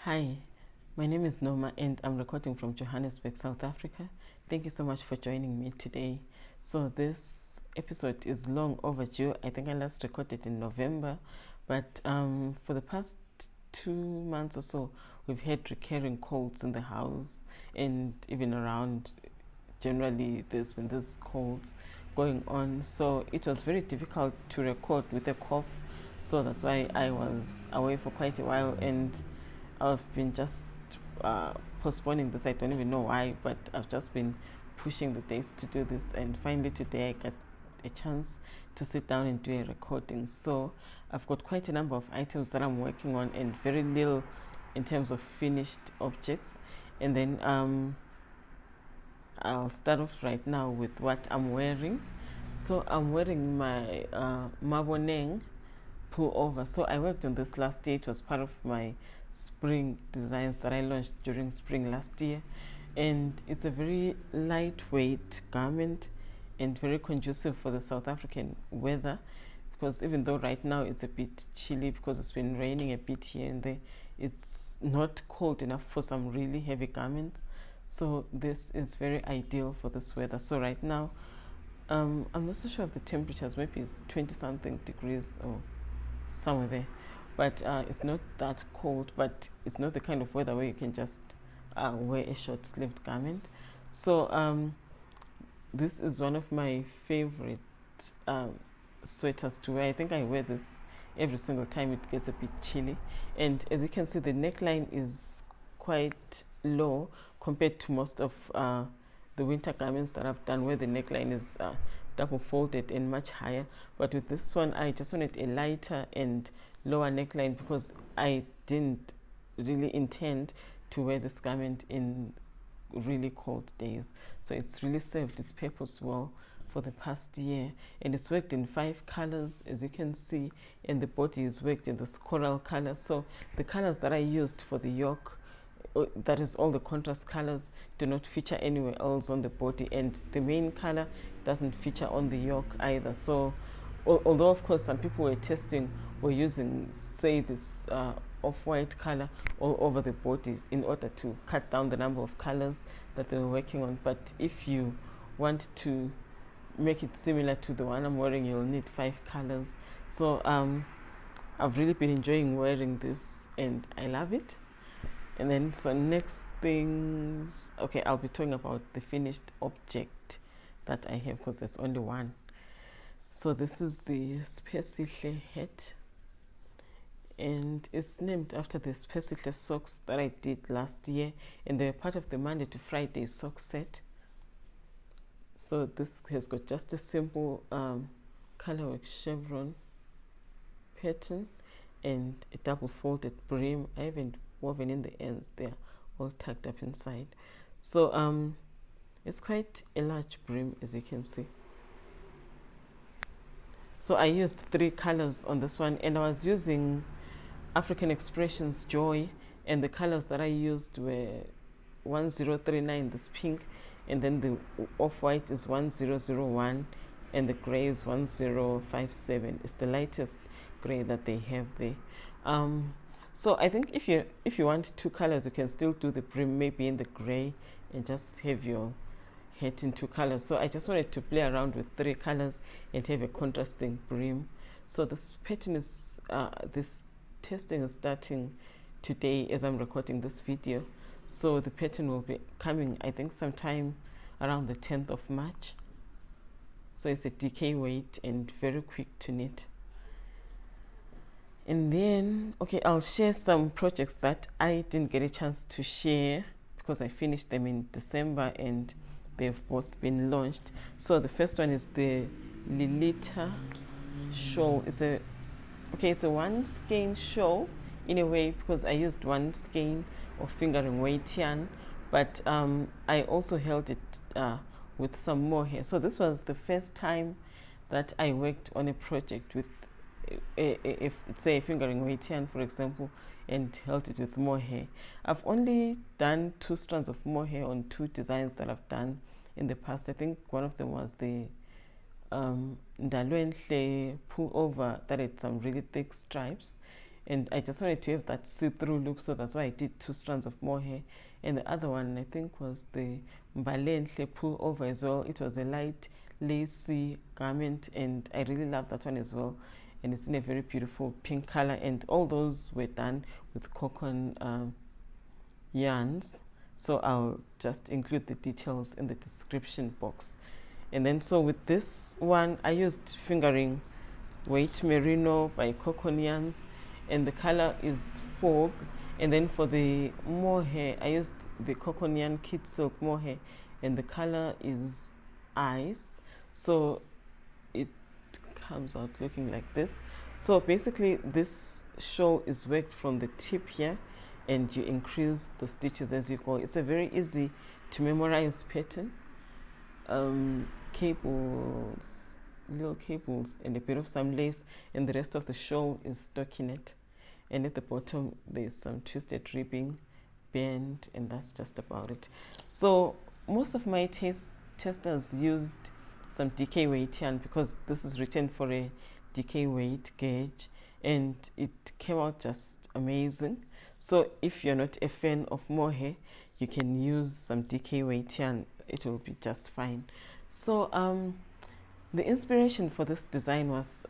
Hi, my name is Noma and I'm recording from Johannesburg, South Africa. Thank you so much for joining me today. So this episode is long overdue. I think I last recorded in November, but for the past 2 months or so, we've had recurring colds in the house and even around. Generally, there's been these colds going on, so it was very difficult to record with a cough. So that's why I was away for quite a while, and I've been just postponing this. I don't even know why, but I've just been pushing the days to do this, and finally today I got a chance to sit down and do a recording. So I've got quite a number of items that I'm working on and very little in terms of finished objects. And then I'll start off right now with what I'm wearing. So I'm wearing my Maboneng Pullover. So I worked on this last year. It was part of my spring designs that I launched during spring last year, and it's a very lightweight garment and very conducive for the South African weather, because even though right now it's a bit chilly because it's been raining a bit here and there, it's not cold enough for some really heavy garments. So this is very ideal for this weather. So right now I'm not so sure of the temperatures. Maybe it's 20 something degrees or somewhere there, but it's not that cold, but it's not the kind of weather where you can just wear a short-sleeved garment. So this is one of my favorite sweaters to wear. I think I wear this every single time it gets a bit chilly, and as you can see, the neckline is quite low compared to most of the winter garments that I've done, where the neckline is double folded and much higher. But with this one, I just wanted a lighter and lower neckline because I didn't really intend to wear this garment in really cold days. So it's really served its purpose well for the past year, and it's worked in 5 colors, as you can see, and the body is worked in this coral color. So the colors that I used for the yoke, that is all the contrast colors, do not feature anywhere else on the body, and the main color doesn't feature on the yoke either. So although of course some people were using, say, this off-white color all over the body in order to cut down the number of colors that they were working on, but if you want to make it similar to the one I'm wearing, you'll need 5 colors. So I've really been enjoying wearing this and I love it. And then, so next things, okay, I'll be talking about the finished object that I have, because there's only one. So this is the Spacihle hat, and it's named after the Spacihle socks that I did last year, and they're part of the Monday to Friday sock set. So this has got just a simple colorwork chevron pattern and a double folded brim. I haven't woven in the ends, they're all tucked up inside. So it's quite a large brim, as you can see. So I used 3 colors on this one, and I was using African Expressions Joy, and the colors that I used were 1039, this pink, and then the off-white is 1001, and the gray is 1057. It's the lightest gray that they have there. So I think if you want 2 colors, you can still do the brim maybe in the gray and just have your hat in 2 colors. So I just wanted to play around with 3 colors and have a contrasting brim. So this pattern is, this testing is starting today as I'm recording this video. So the pattern will be coming, I think, sometime around the 10th of March. So it's a DK weight and very quick to knit. And then, okay, I'll share some projects that I didn't get a chance to share because I finished them in December and they've both been launched. So the first one is the Lilitha Shawl. It's a one skein shawl in a way, because I used one skein of fingering Way Tian, but I also held it with some more hair. So this was the first time that I worked on a project with say a fingering Way Tian, for example, and held it with more hair. I've only done 2 strands of more hair on 2 designs that I've done in the past. I think one of them was the Ndalwenhle Pullover that had some really thick stripes, and I just wanted to have that see-through look, so that's why I did 2 strands of mohair. And the other one I think was the Mbalenhle Pullover as well. It was a light lacy garment, and I really love that one as well, and it's in a very beautiful pink color, and all those were done with cotton yarns. So I'll just include the details in the description box. And then so with this one I used fingering weight merino by cotton yarns, and the color is fog. And then for the mohair I used the cotton yarn kid silk mohair, and the color is ice. So it comes out looking like this. So basically this shawl is worked from the tip here, and you increase the stitches as you go. It's a very easy to memorize pattern. Cables, little cables, and a bit of some lace, and the rest of the shawl is stockinette. And at the bottom there's some twisted ribbing band, and that's just about it. So most of my testers used some DK Way Tian, because this is written for a DK weight gauge, and it came out just amazing. So if you're not a fan of mohair, you can use some DK Way Tian, it will be just fine. So the inspiration for this design was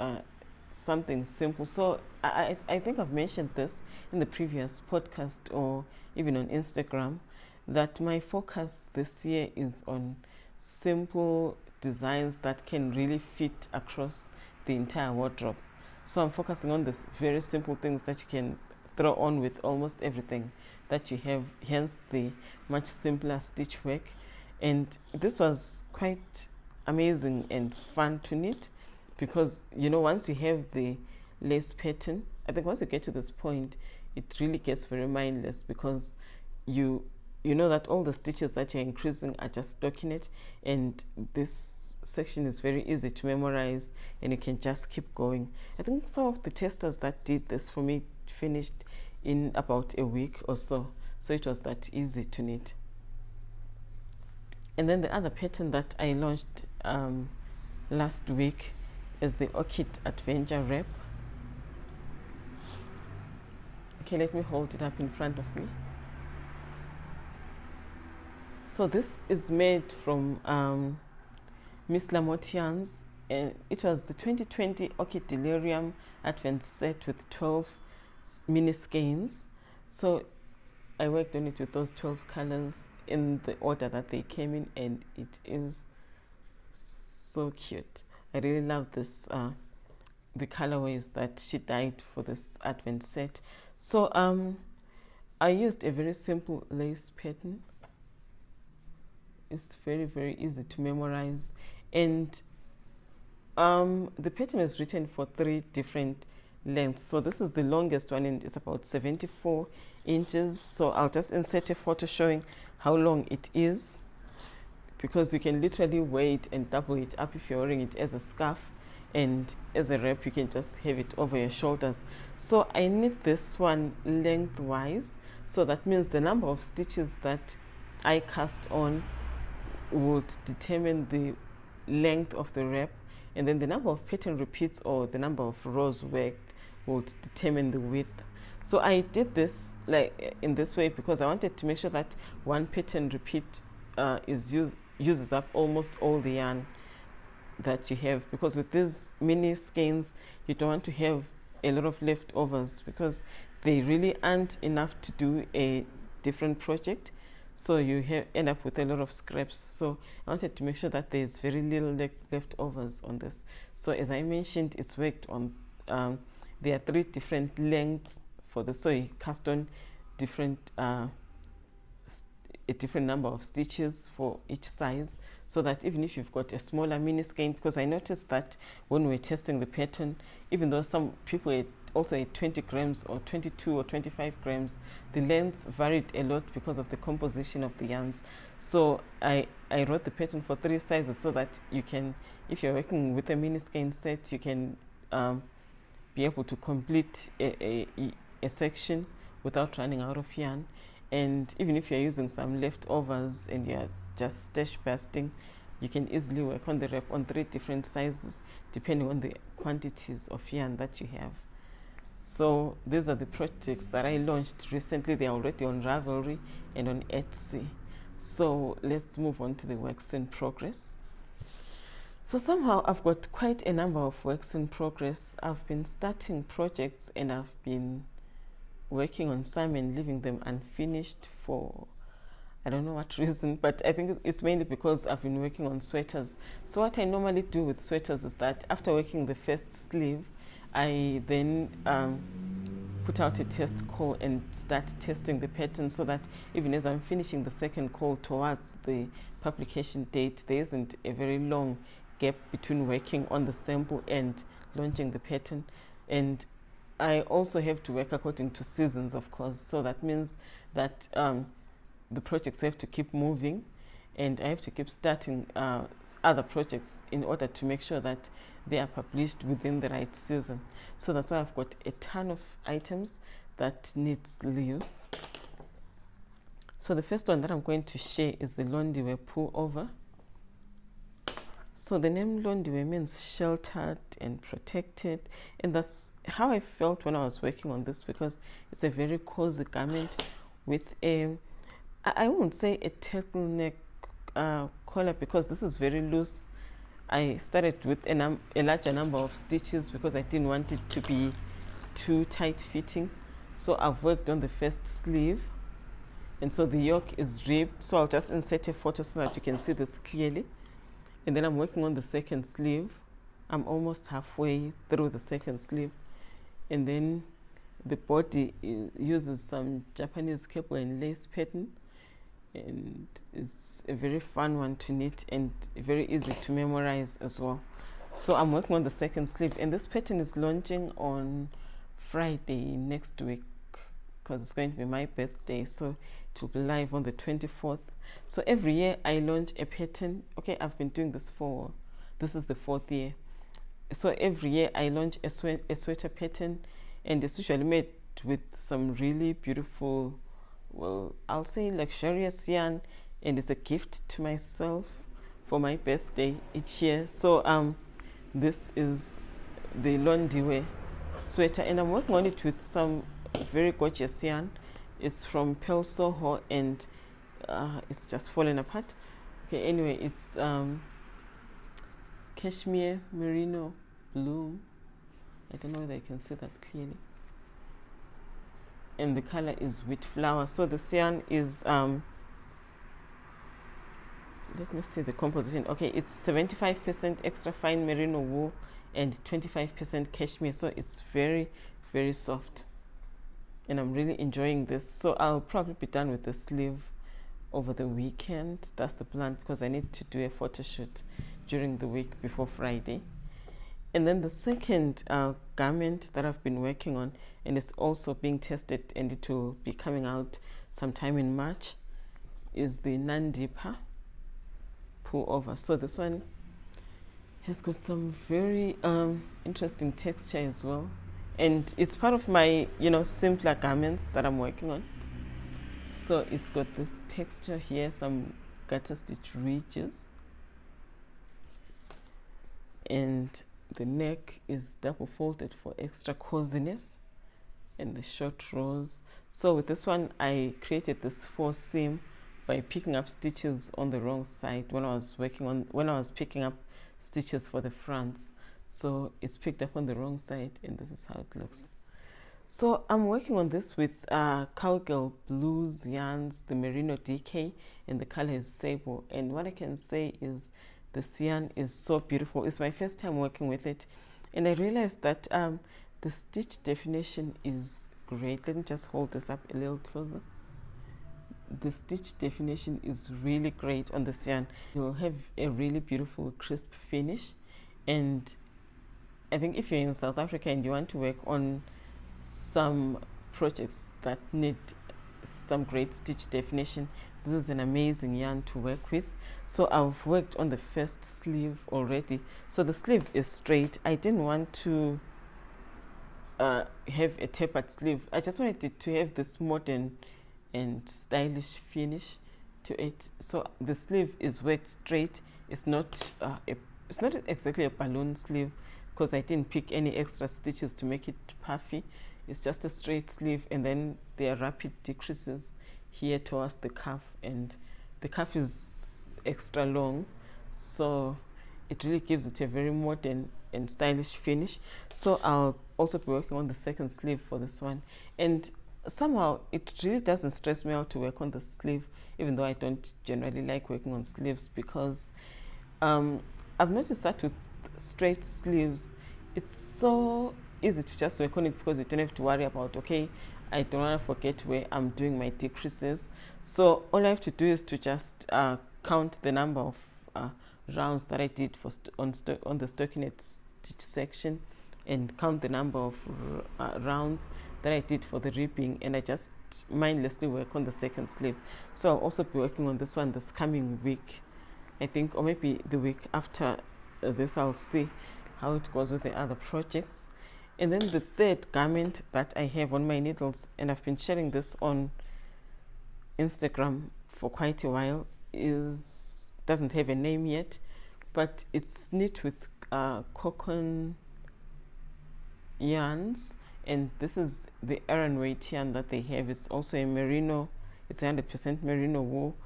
something simple. So I think I've mentioned this in the previous podcast or even on Instagram, that my focus this year is on simple designs that can really fit across the entire wardrobe. So I'm focusing on this very simple things that you can throw on with almost everything that you have, hence the much simpler stitch work. And this was quite amazing and fun to knit, because you know, once you have the lace pattern, I think once you get to this point it really gets very mindless, because you know that all the stitches that you're increasing are just stockinette, and this section is very easy to memorize, and you can just keep going. I think some of the testers that did this for me finished in about a week or so, so it was that easy to knit. And then the other pattern that I launched last week is the Orchid Adventure Rep. Okay, let me hold it up in front of me. So this is made from Miss Lamotians, and it was the 2020 Orchid Delirium Advent set with 12 mini skeins. So I worked on it with those 12 colors in the order that they came in, and it is so cute. I really love this, the colorways that she dyed for this advent set. So I used a very simple lace pattern. It's very, very easy to memorize, and the pattern is written for 3 different lengths. So this is the longest one, and it's about 74 inches. So I'll just insert a photo showing how long it is, because you can literally weigh it and double it up if you're wearing it as a scarf, and as a wrap you can just have it over your shoulders. So I knit this one lengthwise, so that means the number of stitches that I cast on would determine the length of the wrap, and then the number of pattern repeats or the number of rows worked would determine the width. So I did this like in this way because I wanted to make sure that one pattern repeat uses up almost all the yarn that you have, because with these mini skeins you don't want to have a lot of leftovers, because they really aren't enough to do a different project. So you end up with a lot of scraps. So I wanted to make sure that there's very little leftovers on this. So as I mentioned, it's worked on, there are 3 different lengths for this. So you cast on different, a different number of stitches for each size, so that even if you've got a smaller mini skein, because I noticed that when we're testing the pattern, even though some people also at 20 grams or 22 or 25 grams, the lengths varied a lot because of the composition of the yarns. So I wrote the pattern for 3 sizes, so that you can, if you're working with a mini skein set, you can be able to complete a section without running out of yarn. And even if you're using some leftovers and you're just stash busting, you can easily work on the wrap on 3 different sizes depending on the quantities of yarn that you have. So these are the projects that I launched recently. They're already on Ravelry and on Etsy. So let's move on to the works in progress. So somehow I've got quite a number of works in progress. I've been starting projects and I've been working on some and leaving them unfinished for I don't know what reason, but I think it's mainly because I've been working on sweaters. So what I normally do with sweaters is that after working the first sleeve, I then put out a test call and start testing the pattern, so that even as I'm finishing the second call towards the publication date, there isn't a very long gap between working on the sample and launching the pattern. And I also have to work according to seasons, of course. So that means that the projects have to keep moving, and I have to keep starting other projects in order to make sure that they are published within the right season. So that's why I've got a ton of items that need sleeves. So the first one that I'm going to share is the Londiwe Pullover. So the name Londiwe means sheltered and protected, and that's how I felt when I was working on this, because it's a very cozy garment with a, I won't say a turtleneck collar, because this is very loose. I started with a larger number of stitches because I didn't want it to be too tight fitting. So I've worked on the first sleeve, and so the yoke is ribbed. So I'll just insert a photo so that you can see this clearly. And then I'm working on the second sleeve. I'm almost halfway through the second sleeve. And then the body uses some Japanese cable and lace pattern. And it's a very fun one to knit and very easy to memorize as well. So I'm working on the second sleeve, and this pattern is launching on Friday next week, because it's going to be my birthday. So it will be live on the 24th. So every year I launch a pattern. Okay, I've been doing this this is the 4th year. So every year I launch a sweater pattern, and it's usually made with some really beautiful, well, I'll say luxurious yarn, and it's a gift to myself for my birthday each year. So this is the Londiwe sweater, and I'm working on it with some very gorgeous yarn. It's from Soho, and it's just falling apart. Okay, anyway, it's cashmere merino blue. I don't know whether you can see that clearly. And the color is wheat flower. So this yarn is let me see the composition. Okay, it's 75% extra fine merino wool and 25% cashmere. So it's very, very soft, and I'm really enjoying this. So I'll probably be done with the sleeve over the weekend. That's the plan, because I need to do a photo shoot during the week before Friday. And then the second garment that I've been working on, and it's also being tested, and it will be coming out sometime in March, is the Nandipha Pullover. So this one has got some very interesting texture as well, and it's part of my simpler garments that I'm working on. So it's got this texture here, some garter stitch ridges, and the neck is double folded for extra coziness, and the short rows. So with this one I created this 4 seam by picking up stitches on the wrong side when I was picking up stitches for the fronts. So it's picked up on the wrong side, and this is how it looks. So I'm working on this with Cowgirl Blues yarns, the Merino DK, and the color is Sable. And what I can say is this yarn is so beautiful. It's my first time working with it, and I realized that the stitch definition is great. Let me just hold this up a little closer. The stitch definition is really great on this yarn. You'll have a really beautiful crisp finish, and I think if you're in South Africa and you want to work on some projects that need some great stitch definition, this is an amazing yarn to work with. So I've worked on the first sleeve already. So the sleeve is straight. I didn't want to have a tapered sleeve. I just wanted it to have this modern and stylish finish to it. So the sleeve is worked straight. It's not it's not exactly a balloon sleeve, because I didn't pick any extra stitches to make it puffy. it's just a straight sleeve, and then there are rapid decreases here towards the cuff, and the cuff is extra long, so it really gives it a very modern and stylish finish. So I'll also be working on the second sleeve for this one, and somehow it really doesn't stress me out to work on the sleeve, even though I don't generally like working on sleeves, because I've noticed that with straight sleeves it's so easy to just work on it, because you don't have to worry about, okay, I don't want to forget where I'm doing my decreases. So all I have to do is to just count the number of rounds that I did for on the stockinette stitch section, and count the number of rounds that I did for the ribbing, and I just mindlessly work on the second sleeve. So I'll also be working on this one this coming week, I think, or maybe the week after this. I'll see how it goes with the other projects. And then the third garment that I have on my needles, and I've been sharing this on Instagram for quite a while, doesn't have a name yet, but it's knit with cotton yarns, and this is the Way Tian that they have. It's also a merino, it's 100% merino wool,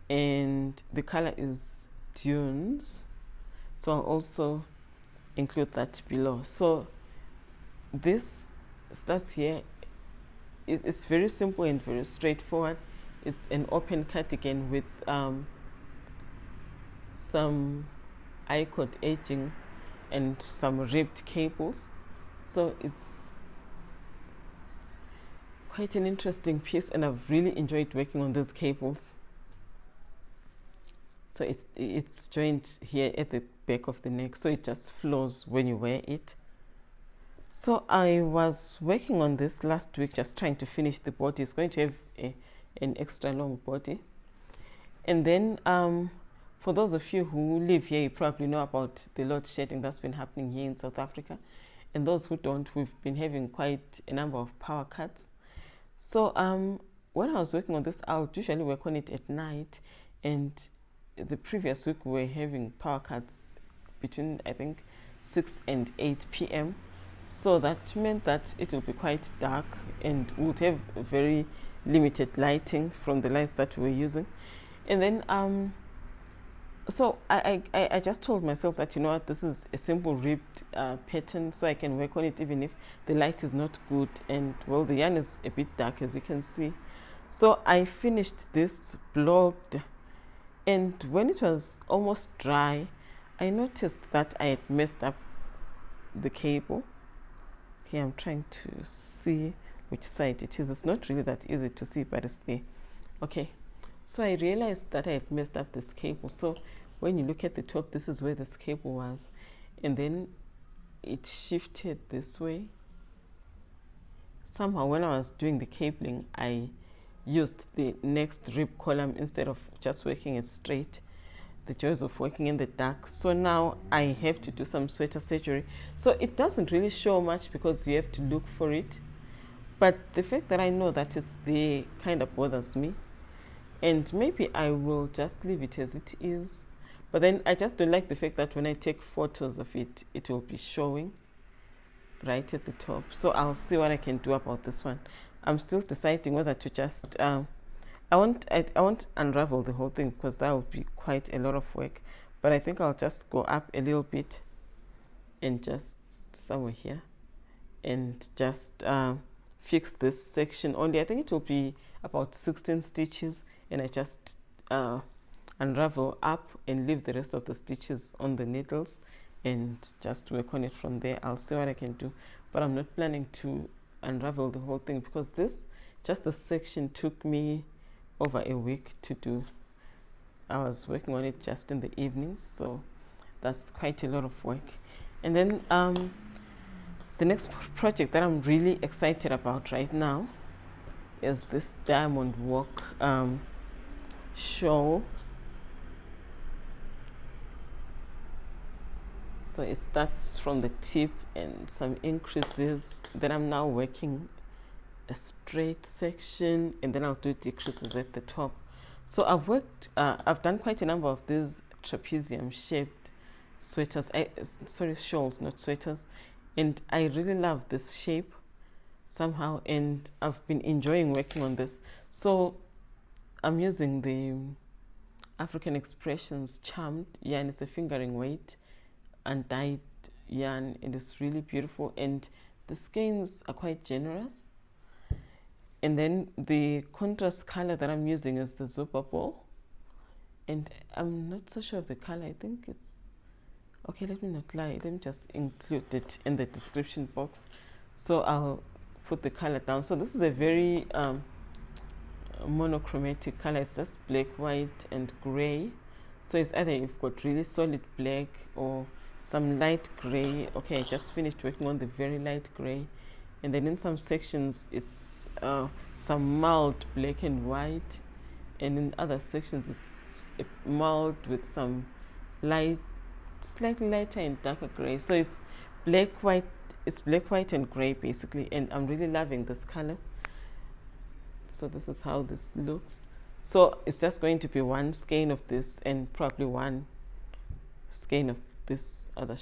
and the color is Dunes. So I'll also include that below. So this starts here. It's very simple and very straightforward. It's an open cardigan with some I-cord edging and some ribbed cables. So it's quite an interesting piece, and I've really enjoyed working on these cables. So it's joined here at the back of the neck, so it just flows when you wear it. So I was working on this last week, just trying to finish the body. It's going to have an extra long body. And then for those of you who live here, you probably know about the load shedding that's been happening here in South Africa. And those who don't, we've been having quite a number of power cuts. So when I was working on this, I would usually work on it at night, and the previous week we were having power cuts between, I think, 6 and 8 p.m. So that meant that it will be quite dark, and we would have very limited lighting from the lights that we were using. And then so I just told myself that, you know what, this is a simple ribbed pattern, so I can work on it even if the light is not good, and well, the yarn is a bit dark, as you can see. So I finished this, blogged, and when it was almost dry, I noticed that I had messed up the cable. Okay, I'm trying to see which side it is. It's not really that easy to see, but it's there. Okay, so I realized that I had messed up this cable. So when you look at the top, this is where this cable was, and then it shifted this way. Somehow when I was doing the cabling, I used the next rib column instead of just working it straight. The joys of working in the dark. So now I have to do some sweater surgery. So it doesn't really show much because you have to look for it, but the fact that I know that it's there kind of bothers me, and maybe I will just leave it as it is. But then I just don't like the fact that when I take photos of it, it will be showing right at the top. So I'll see what I can do about this one. I'm still deciding whether to just I won't unravel the whole thing, because that would be quite a lot of work, but I think I'll just go up a little bit and just somewhere here and just fix this section only. I think it will be about 16 stitches, and I just unravel up and leave the rest of the stitches on the needles and just work on it from there. I'll see what I can do, but I'm not planning to unravel the whole thing, because just the section took me over a week to do. I was working on it just in the evenings, so that's quite a lot of work. And then the next project that I'm really excited about right now is this diamond work shawl. So it starts from the tip and some increases. Then I'm now working a straight section, and then I'll do decreases at the top. So I've done quite a number of these trapezium shaped sweaters, sorry, shawls, not sweaters, and I really love this shape. somehow, and I've been enjoying working on this. So I'm using the African Expressions Charmed yarn. It's a fingering weight and dyed yarn, and it's really beautiful, and the skeins are quite generous. And then the contrast color that I'm using is the Zupa Ball, and I'm not so sure of the color. I think it's okay. Let me not lie, let me just include it in the description box, so I'll put the color down. So this is a very monochromatic color. It's just black, white and gray. So it's either you've got really solid black or some light gray. Okay, I just finished working on the very light gray, and then in some sections it's some mild black and white, and in other sections it's mild with some light, slightly lighter and darker gray. So it's black, white, and gray basically, and I'm really loving this color. So this is how this looks. So it's just going to be one skein of this and probably one skein of this other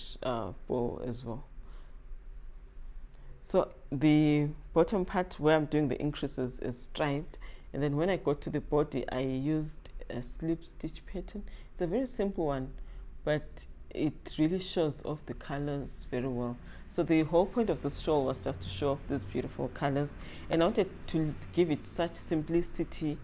bow as well. So the bottom part where I'm doing the increases is striped, and then when I got to the body I used a slip stitch pattern. It's a very simple one, but it really shows off the colors very well. So the whole point of this shawl was just to show off these beautiful colors, and I wanted to give it such simplicity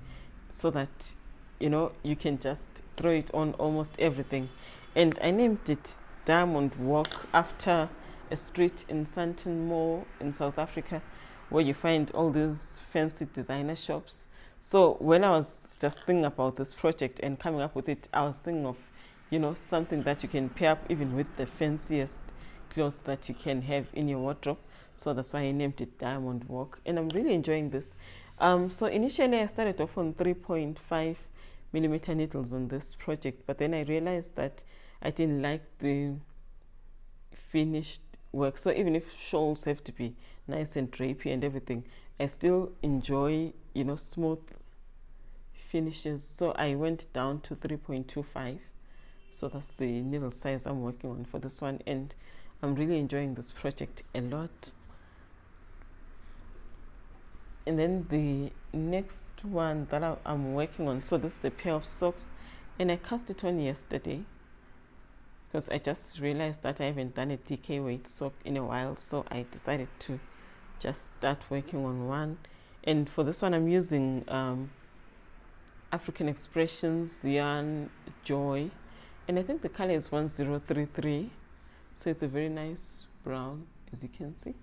so that, you know, you can just throw it on almost everything. And I named it Diamond Walk after a street in Sandton Mall in South Africa, where you find all these fancy designer shops. So when I was just thinking about this project and coming up with it, I was thinking of, you know, something that you can pair up even with the fanciest clothes that you can have in your wardrobe. So that's why I named it Diamond Walk, and I'm really enjoying this. So initially I started off on 3.5 millimeter needles on this project, but then I realized that I didn't like the finished work. So even if shawls have to be nice and drapey and everything, I still enjoy, you know, smooth finishes. So I went down to 3.25. So that's the needle size I'm working on for this one, and I'm really enjoying this project a lot. And then the next one that I'm working on, so this is a pair of socks, and I cast it on yesterday because I just realized that I haven't done a DK weight sock in a while, so I decided to just start working on one. And for this one I'm using African Expressions yarn Joy, and I think the color is 1033, so it's a very nice brown, as you can see.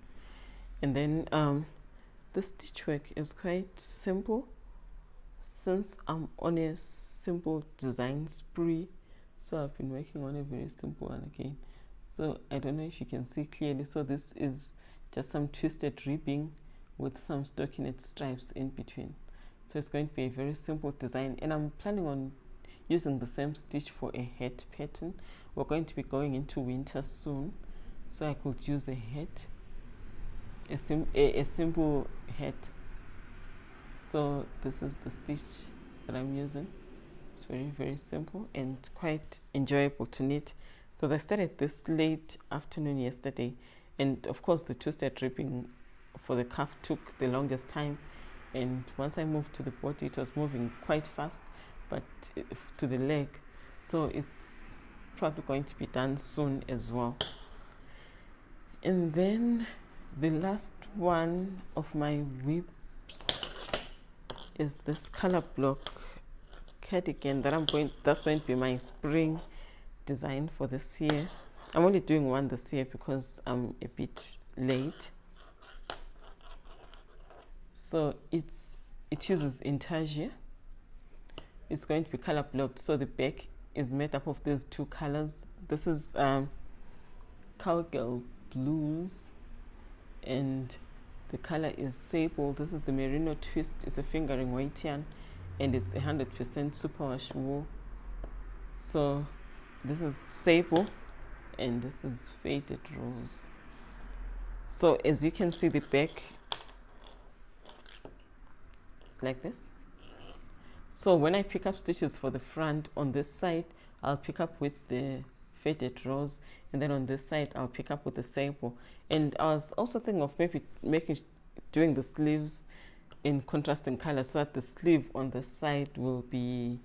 And then the stitch work is quite simple, since I'm on a simple design spree, so I've been working on a very simple one again. So I don't know if you can see clearly. So this is just some twisted ribbing with some stockinette stripes in between. So it's going to be a very simple design, and I'm planning on using the same stitch for a hat pattern. We're going to be going into winter soon, so I could use a hat, a simple hat. So this is the stitch that I'm using. It's very, very simple and quite enjoyable to knit, because I started this late afternoon yesterday, and of course the twisted ribbing for the cuff took the longest time, and once I moved to the body it was moving quite fast, but to the leg, so it's probably going to be done soon as well. And then the last one of my whips is this color block cardigan that that's going to be my spring design for this year. I'm only doing one this year because I'm a bit late. So it uses intarsia. It's going to be color blocked, so the back is made up of these two colors. This is Cowgirl Blues, and the color is Sable. This is the merino twist. It's a fingering Way Tian, and it's 100% superwash wool. So this is Sable, and this is Faded Rose. So as you can see, the back, it's like this. So when I pick up stitches for the front on this side, I'll pick up with the Faded Rose, and then on this side I'll pick up with the Sable. And I was also thinking of maybe making doing the sleeves in contrasting color so that the sleeve on the side will be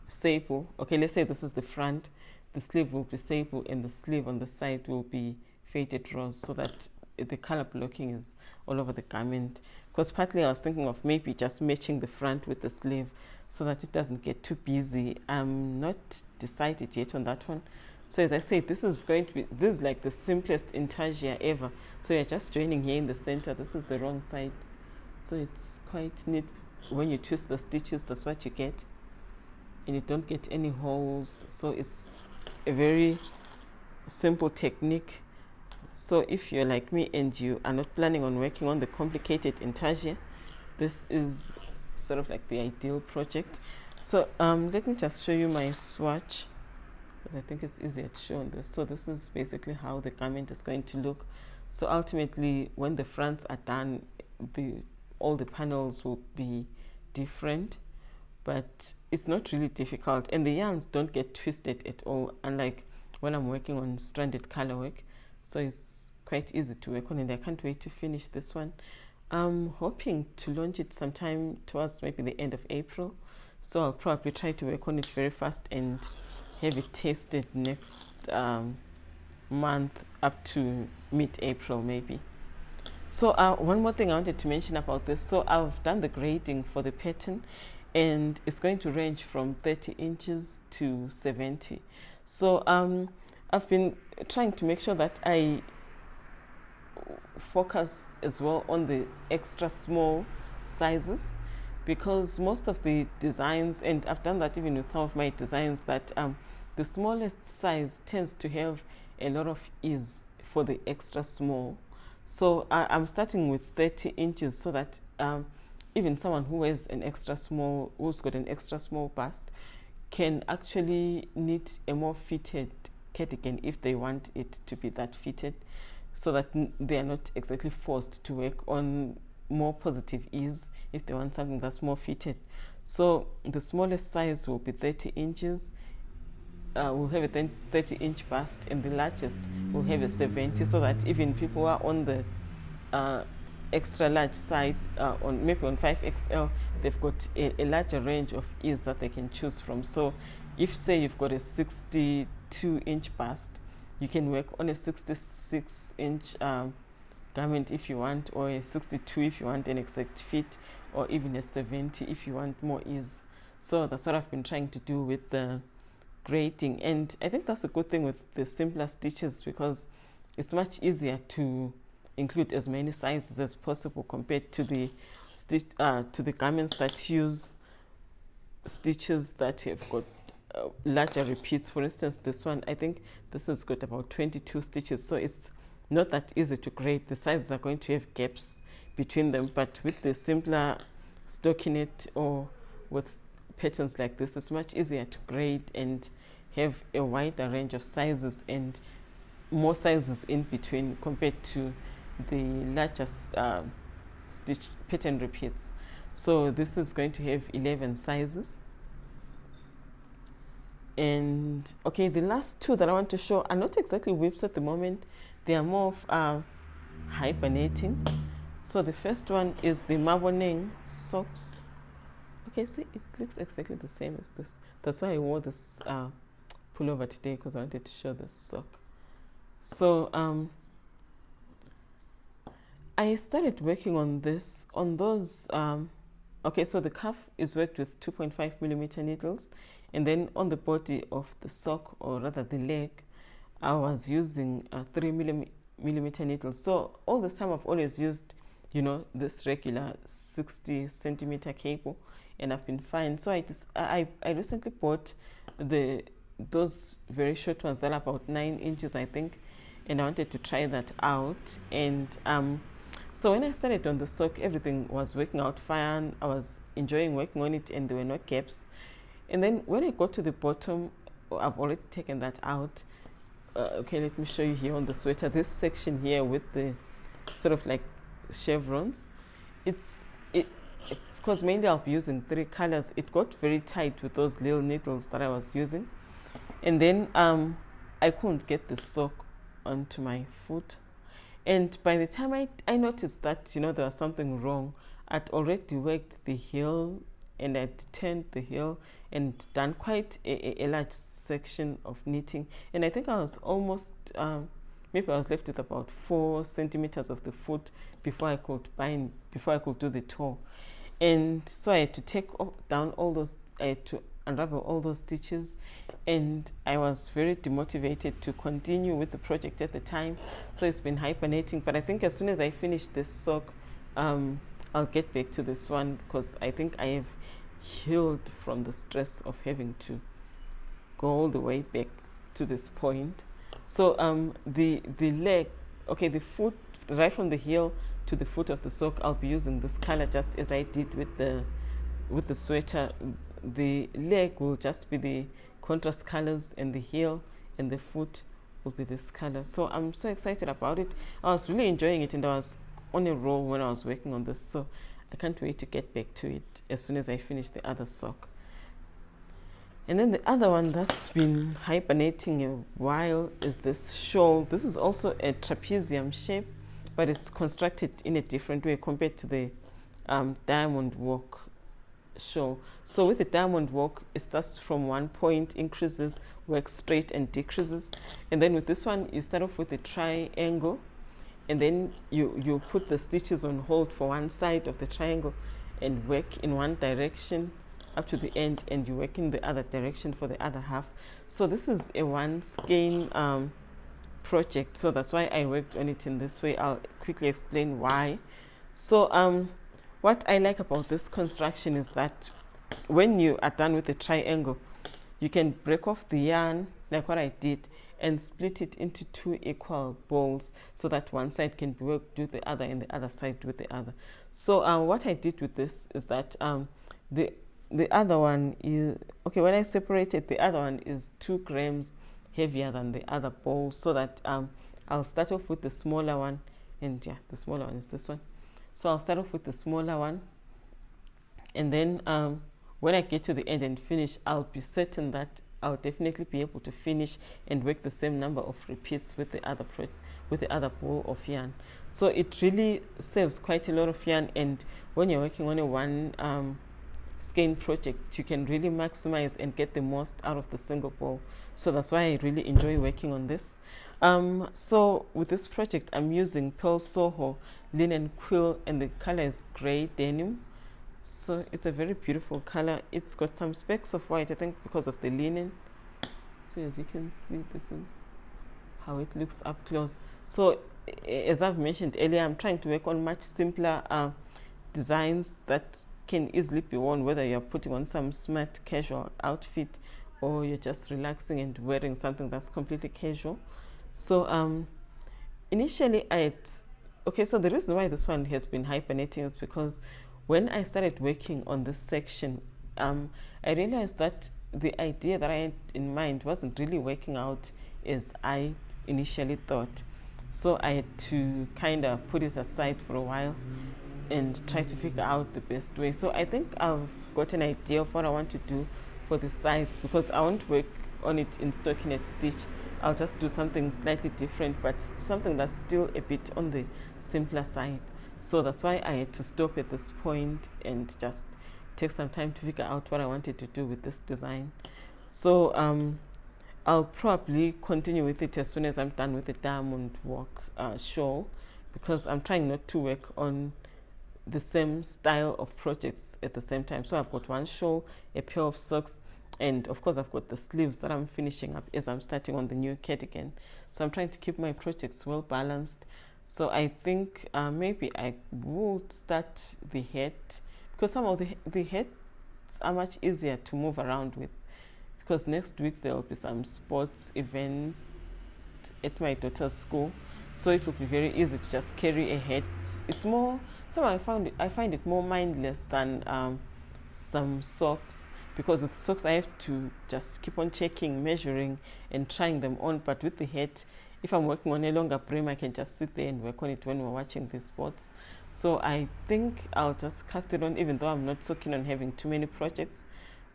sable. Okay, let's say this is the front, the sleeve will be sable and the sleeve on the side will be faded rose, so that the color blocking is all over the garment. Because partly I was thinking of maybe just matching the front with the sleeve so that it doesn't get too busy. I'm not decided yet on that one. So as I say, this is like the simplest intarsia ever. So you're just joining here in the center. This is the wrong side, so it's quite neat. When you twist the stitches, that's what you get, and you don't get any holes. So it's a very simple technique. So if you're like me and you are not planning on working on the complicated intarsia, this is sort of like the ideal project. So let me just show you my swatch, because I think it's easier to show on this. So this is basically how the garment is going to look. So ultimately, when the fronts are done, all the panels will be different, but it's not really difficult, and the yarns don't get twisted at all, unlike when I'm working on stranded color work. So it's quite easy to work on, and I can't wait to finish this one. I'm hoping to launch it sometime towards maybe the end of April, so I'll probably try to work on it very fast and have it tested next month up to mid-April maybe. So one more thing I wanted to mention about this. So I've done the grading for the pattern, and it's going to range from 30 inches to 70. So I've been trying to make sure that I focus as well on the extra small sizes, because most of the designs, and I've done that even with some of my designs, that the smallest size tends to have a lot of ease for the extra small. So I'm starting with 30 inches so that even someone who has an extra small, who's got an extra small bust, can actually knit a more fitted cardigan if they want it to be that fitted, so that they are not exactly forced to work on more positive ease if they want something that's more fitted. So the smallest size will be 30 inches. We'll have a 30-inch bust, and the largest will have a 70, so that even people who are on the extra large side, maybe on 5XL, they've got a larger range of ease that they can choose from. So if, say, you've got a 62-inch bust, you can work on a 66-inch garment if you want, or a 62 if you want an exact fit, or even a 70 if you want more ease. So that's what I've been trying to do with the grading, and I think that's a good thing with the simpler stitches, because it's much easier to include as many sizes as possible compared to the garments that use stitches that have got larger repeats. For instance, this one, I think this has got about 22 stitches, so it's not that easy to grade. The sizes are going to have gaps between them, but with the simpler stockinette or with patterns like this, it's much easier to grade and have a wider range of sizes and more sizes in between compared to the largest stitch pattern repeats. So this is going to have 11 sizes. And okay, the last two that I want to show are not exactly whips at the moment. They are more of hibernating. So the first one is the Maboneng socks. Okay, see, it looks exactly the same as this. That's why I wore this pullover today, because I wanted to show this sock. So I started working on this, on those, okay, so the cuff is worked with 2.5mm needles, and then on the body of the sock, or rather the leg, I was using 3mm needles. So all this time I've always used, you know, this regular 60cm cable, and I've been fine. So I recently bought those very short ones that are about 9 inches, I think, and I wanted to try that out. And so when I started on the sock, everything was working out fine. I was enjoying working on it, and there were no gaps. And then when I got to the bottom, I've already taken that out. Okay, let me show you here on the sweater. This section here with the sort of like chevrons, because mainly I'll be using 3 colors, it got very tight with those little needles that I was using. And then I couldn't get the sock onto my foot. And by the time I noticed that, you know, there was something wrong, I'd already worked the heel and I'd turned the heel and done quite a large section of knitting. And I think I was almost, maybe I was left with about 4 centimeters of the foot before I could bind, before I could do the toe. And so I had to take down all those, I had to unravel all those stitches, and I was very demotivated to continue with the project at the time. So it's been hibernating, but I think as soon as I finish this sock, I'll get back to this one, because I think I have healed from the stress of having to go all the way back to this point. So the leg, okay, the foot, right from the heel to the foot of the sock, I'll be using this color just as I did with the sweater. The leg will just be the contrast colors, and the heel and the foot will be this color. So I'm so excited about it. I was really enjoying it, and I was on a roll when I was working on this, so I can't wait to get back to it as soon as I finish the other sock. And then the other one that's been hibernating a while is this shawl. This is also a trapezium shape, but it's constructed in a different way compared to the diamond work shawl. So with the diamond work, it starts from one point, increases, works straight, and decreases. And then with this one, you start off with a triangle, and then you put the stitches on hold for one side of the triangle and work in one direction up to the end, and you work in the other direction for the other half. So this is a one skein project, so that's why I worked on it in this way. I'll quickly explain why. So what I like about this construction is that when you are done with the triangle, you can break off the yarn like what I did and split it into 2 equal balls, so that one side can be worked with the other and the other side with the other. So what I did with this is that the other one is, okay, when I separated, the other one is 2 grams heavier than the other ball, so that I'll start off with the smaller one, and yeah, the smaller one is this one. So I'll start off with the smaller one, and then when I get to the end and finish, I'll be certain that I'll definitely be able to finish and work the same number of repeats with the other ball of yarn. So it really saves quite a lot of yarn, and when you're working on a one skein project, you can really maximize and get the most out of the single ball. So that's why I really enjoy working on this. So with this project, I'm using Pearl Soho linen quill, and the color is gray denim. So it's a very beautiful color. It's got some specks of white, I think because of the linen. So as you can see, this is how it looks up close. So as I've mentioned earlier, I'm trying to work on much simpler designs that can easily be worn, whether you're putting on some smart casual outfit or you're just relaxing and wearing something that's completely casual. So initially so the reason why this one has been hibernating is because when I started working on this section, I realized that the idea that I had in mind wasn't really working out as I initially thought. So I had to kind of put it aside for a while and try to figure out the best way. So I think I've got an idea of what I want to do for the sides, because I won't work on it in stockinette stitch. I'll just do something slightly different, but something that's still a bit on the simpler side. So that's why I had to stop at this point and just take some time to figure out what I wanted to do with this design. So I'll probably continue with it as soon as I'm done with the diamond work shawl, because I'm trying not to work on the same style of projects at the same time. So I've got one shawl, a pair of socks, and of course I've got the sleeves that I'm finishing up as I'm starting on the new cardigan. So I'm trying to keep my projects well balanced. So I think maybe I would start the head, because some of the heads are much easier to move around with, because next week there will be some sports event at my daughter's school. So it will be very easy to just carry a head. It's more, I find it more mindless than some socks, because with socks I have to just keep on checking, measuring, and trying them on. But with the head, if I'm working on a longer brim, I can just sit there and work on it when we're watching the sports. So I think I'll just cast it on, even though I'm not so keen on having too many projects.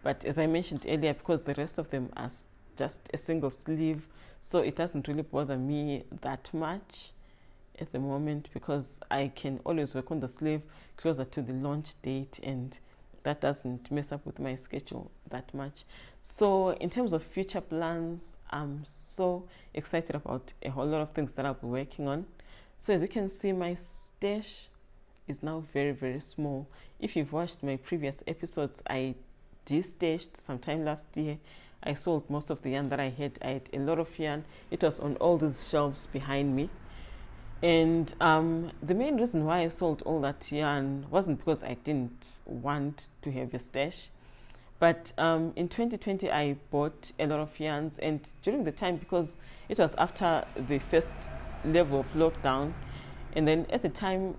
But as I mentioned earlier, because the rest of them are just a single sleeve, so it doesn't really bother me that much. at the moment, because I can always work on the sleeve closer to the launch date, and that doesn't mess up with my schedule that much. So in terms of future plans, I'm so excited about a whole lot of things that I'll be working on. So as you can see, my stash is now very, very small. If you've watched my previous episodes, I destashed sometime last year. I sold most of the yarn that I had. I had a lot of yarn. It was on all these shelves behind me. And the main reason why I sold all that yarn wasn't because I didn't want to have a stash. But in 2020, I bought a lot of yarns. And during the time, because it was after the first level of lockdown, and then at the time,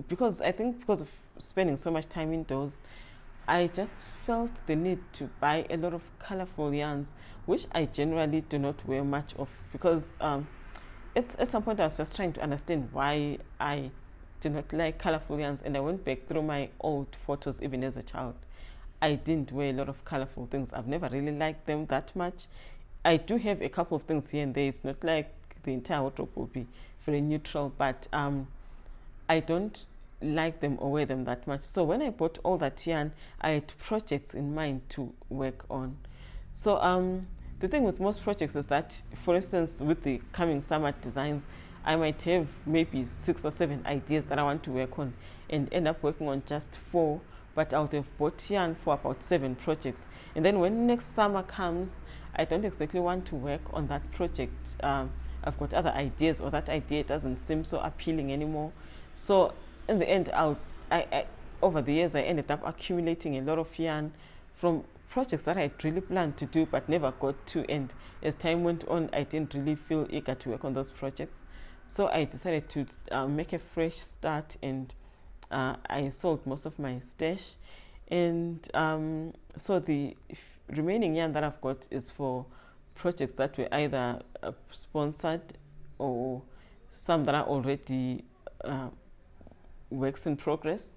because of spending so much time indoors, I just felt the need to buy a lot of colorful yarns, which I generally do not wear much of, because at some point I was just trying to understand why I do not like colorful yarns, and I went back through my old photos even as a child. I didn't wear a lot of colorful things. I've never really liked them that much. I do have a couple of things here and there. It's not like the entire wardrobe will be very neutral, but I don't like them or wear them that much. So when I bought all that yarn, I had projects in mind to work on. So the thing with most projects is that, for instance, with the coming summer designs, I might have maybe 6 or 7 ideas that I want to work on and end up working on just 4, but I'll have bought yarn for about 7 projects. And then when next summer comes, I don't exactly want to work on that project. I've got other ideas, or that idea doesn't seem so appealing anymore. So in the end, over the years, I ended up accumulating a lot of yarn from projects that I had really planned to do but never got to. And as time went on, I didn't really feel eager to work on those projects. So I decided to make a fresh start, and I sold most of my stash. And so the remaining yarn that I've got is for projects that were either sponsored, or some that are already works in progress.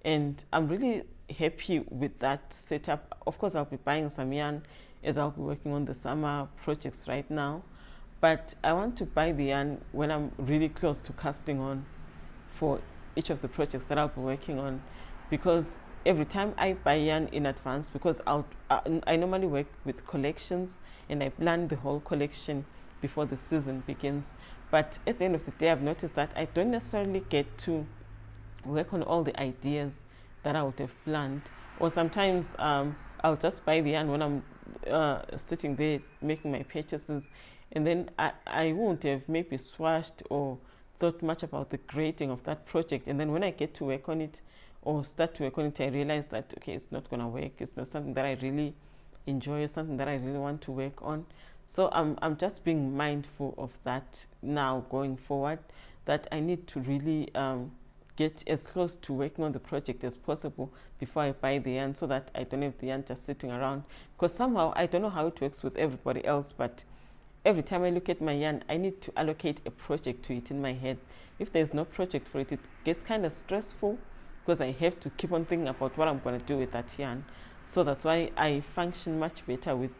And I'm really happy with that setup. Of course, I'll be buying some yarn as I'll be working on the summer projects right now, but I want to buy the yarn when I'm really close to casting on for each of the projects that I'll be working on, because every time I buy yarn in advance, because I normally work with collections and I plan the whole collection before the season begins. But at the end of the day, I've noticed that I don't necessarily get to work on all the ideas that I would have planned. Or sometimes I'll just buy the yarn when I'm sitting there making my purchases, and then I won't have maybe swatched or thought much about the grading of that project. And then when I get to work on it or start to work on it, I realize that, okay, it's not going to work. It's not something that I really enjoy, or something that I really want to work on. So I'm just being mindful of that now going forward, that I need to really get as close to working on the project as possible before I buy the yarn, so that I don't have the yarn just sitting around. Because somehow, I don't know how it works with everybody else, but every time I look at my yarn, I need to allocate a project to it in my head. If there's no project for it, it gets kind of stressful, because I have to keep on thinking about what I'm going to do with that yarn. So that's why I function much better with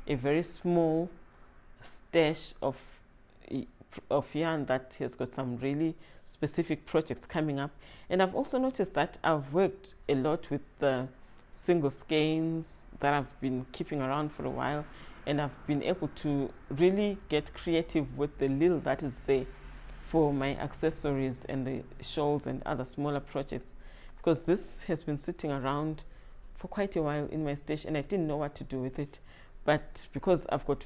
a very small stash of yarn that has got some really specific projects coming up. And I've also noticed that I've worked a lot with the single skeins that I've been keeping around for a while, and I've been able to really get creative with the little that is there for my accessories and the shawls and other smaller projects, because this has been sitting around for quite a while in my stash and I didn't know what to do with it. But because I've got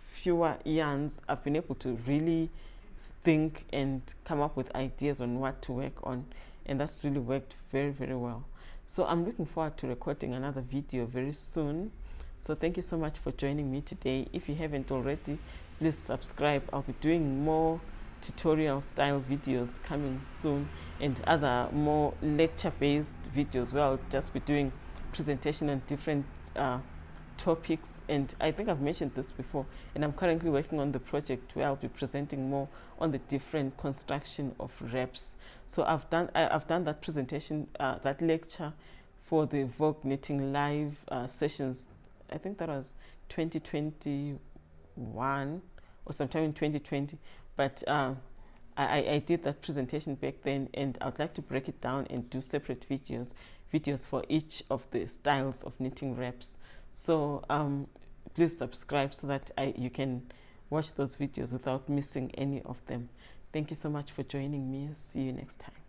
fewer yarns, I've been able to really think and come up with ideas on what to work on, and that's really worked very, very well. So I'm looking forward to recording another video very soon. So thank you so much for joining me today. If you haven't already, please subscribe. I'll be doing more tutorial style videos coming soon, and other more lecture based videos where I'll just be doing presentation on different topics. And I think I've mentioned this before, and I'm currently working on the project where I'll be presenting more on the different construction of wraps. So I've done that presentation, that lecture for the Vogue Knitting Live sessions. I think that was 2021 or sometime in 2020. but I did that presentation back then, and I would like to break it down and do separate videos for each of the styles of knitting wraps. So please subscribe so that you can watch those videos without missing any of them. Thank you so much for joining me. See you next time.